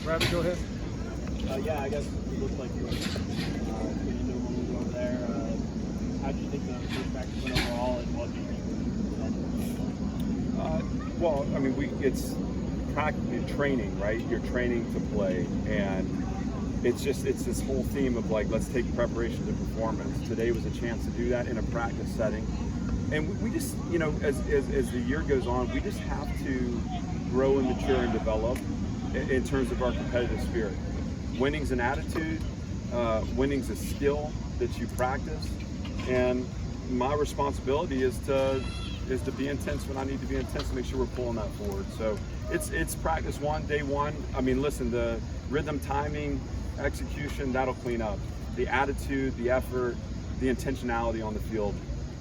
Rabbit, go ahead. Yeah, I guess it looked like you were getting into a move over there. How do you think the first practice went overall, and what do you think? Well, I mean, it's practically training, right? You're training to play, and it's this whole theme of like, let's take preparation to performance. Today was a chance to do that in a practice setting, and we just, as the year goes on, we just have to grow and mature and develop in terms of our competitive spirit. Winning's an attitude, winning's a skill that you practice, and my responsibility is to be intense when I need to be intense to make sure we're pulling that forward. So it's practice one, day one. I mean, listen, the rhythm, timing, execution, that'll clean up. The attitude, the effort, the intentionality on the field,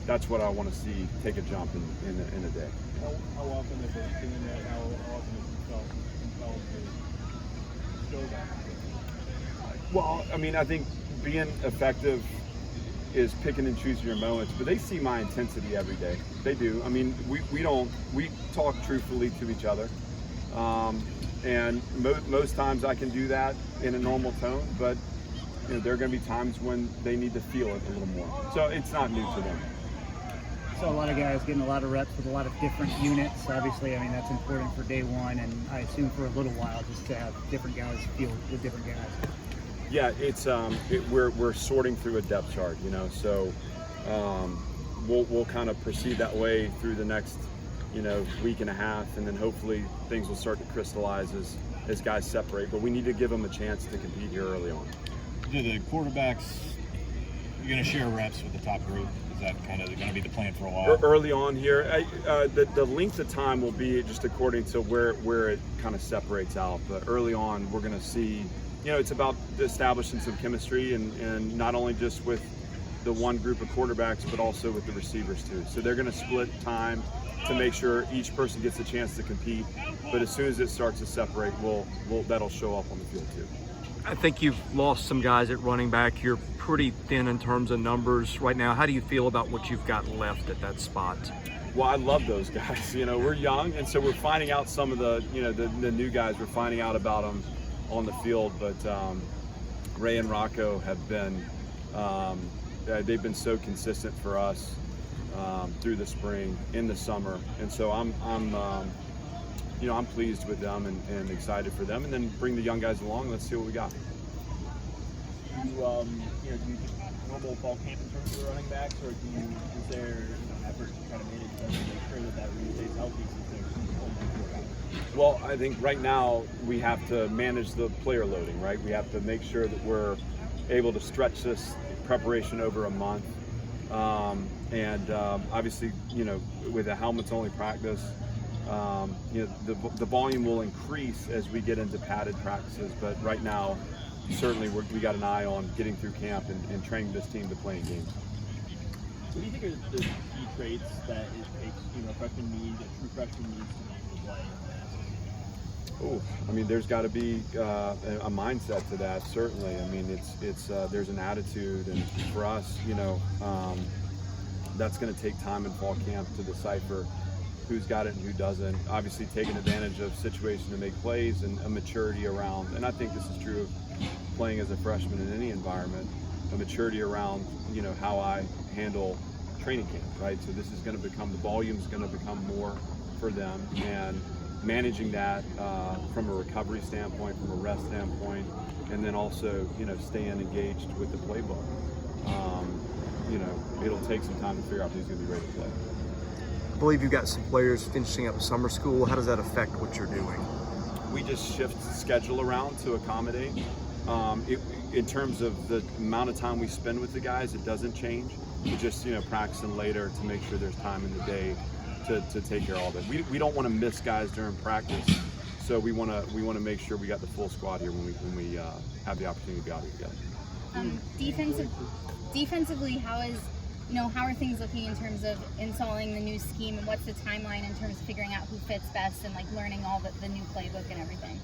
that's what I want to see take a jump in a day. How often is it doing that? How often is himself to show that? Well, I mean, I think being effective is picking and choosing your moments, but they see my intensity every day. They do. I mean, we talk truthfully to each other, and most times I can do that in a normal tone, but there are going to be times when they need to feel it a little more. So it's not new to them. So a lot of guys getting a lot of reps with a lot of different units. Obviously, I mean, that's important for day one, and I assume for a little while just to have different guys feel with different guys. Yeah, it's we're sorting through a depth chart, so we'll kind of proceed that way through the next week and a half, and then hopefully things will start to crystallize as guys separate. But we need to give them a chance to compete here early on. Do the quarterbacks, you're going to share reps with the top group? Is that kind of going to be the plan for a while? Early on here, the length of time will be just according to where it kind of separates out. But early on, we're going to see. It's about establishing some chemistry and not only just with the one group of quarterbacks, but also with the receivers too. So they're going to split time to make sure each person gets a chance to compete. But as soon as it starts to separate, that'll show up on the field too. I think you've lost some guys at running back. You're pretty thin in terms of numbers right now. How do you feel about what you've got left at that spot? Well, I love those guys. We're young, and so we're finding out some of the new guys. We're finding out about them on the field, but Ray and Rocco have been they've been so consistent for us through the spring, in the summer, and so I'm pleased with them and excited for them, and then bring the young guys along. Let's see what we got. Do you normal fall camp in terms of the running backs, or is there an effort to try to manage them to make sure that really stays healthy since they're Well, I think right now we have to manage the player loading, right? We have to make sure that we're able to stretch this preparation over a month. Obviously, with a helmets only practice, the volume will increase as we get into padded practices. But right now, certainly we got an eye on getting through camp and training this team to play in games. What do you think are the key traits that it takes, a true freshman needs to be able to play? Oh, I mean, there's got to be a mindset to that. Certainly, I mean, it's there's an attitude, and for us, that's going to take time in fall camp to decipher who's got it and who doesn't. Obviously, taking advantage of situation to make plays and a maturity around, and I think this is true of playing as a freshman in any environment, a maturity around how I handle training camp, right? So this is going to become, the volume's going to become more for them, and managing that from a recovery standpoint, from a rest standpoint, and then also staying engaged with the playbook. It'll take some time to figure out who's going to be ready to play. I believe you've got some players finishing up summer school. How does that affect what you're doing? We just shift the schedule around to accommodate. In terms of the amount of time we spend with the guys, it doesn't change. We just practicing later to make sure there's time in the day to take care of all of it. We don't want to miss guys during practice, so we want to make sure we got the full squad here when we have the opportunity to be out here together. Defensively, how are things looking in terms of installing the new scheme, and what's the timeline in terms of figuring out who fits best and learning all the new playbook and everything?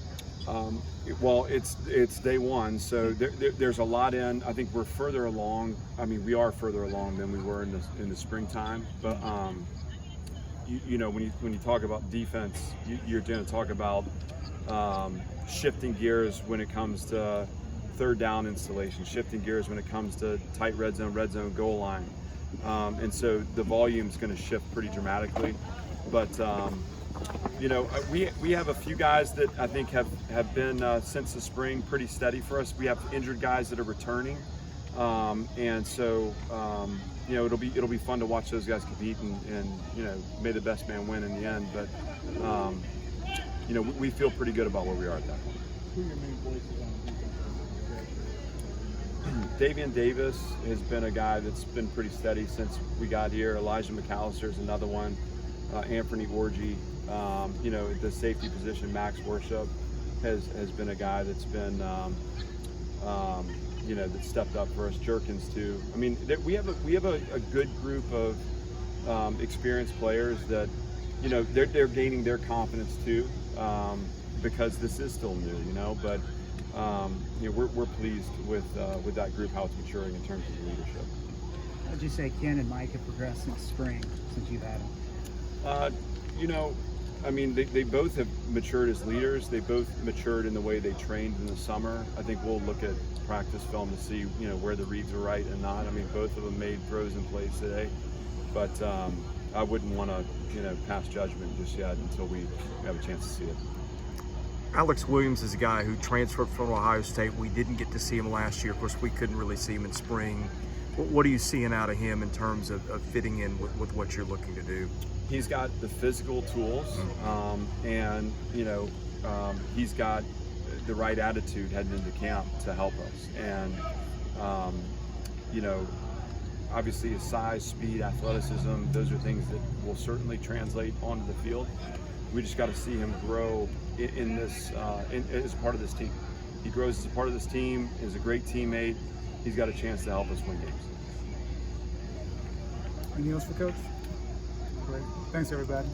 Well, it's day one, so there's a lot in. I think we're further along. I mean, we are further along than we were in the springtime. But when you talk about defense, you're going to talk about shifting gears when it comes to third down installation, shifting gears when it comes to tight red zone goal line. And so the volume is going to shift pretty dramatically. But, we have a few guys that I think have been since the spring pretty steady for us. We have injured guys that are returning. And so, it'll be fun to watch those guys compete and may the best man win in the end. But, we feel pretty good about where we are at that point. Who are your main voices on defense? Davian Davis has been a guy that's been pretty steady since we got here. Elijah McAllister's another one. Anthony Orgy, the safety position, Max Worship has been a guy that's been, that stepped up for us. Jerkins too. I mean, we have a good group of experienced players that, they're gaining their confidence too, because this is still new, but we're pleased with that group, how it's maturing in terms of leadership. How would you say Ken and Mike have progressed since spring, since you've had them? They both have matured as leaders. They both matured in the way they trained in the summer. I think we'll look at practice film to see, where the reads are right and not. I mean, both of them made throws in plays today, but I wouldn't want to, pass judgment just yet until we have a chance to see it. Alex Williams is a guy who transferred from Ohio State. We didn't get to see him last year. Of course, we couldn't really see him in spring. What are you seeing out of him in terms of fitting in with what you're looking to do? He's got the physical tools, and he's got the right attitude heading into camp to help us. And obviously his size, speed, athleticism, those are things that will certainly translate onto the field. We just got to see him grow in this as part of this team. He grows as a part of this team, is a great teammate. He's got a chance to help us win games. Anything else for Coach? Great. Thanks, everybody.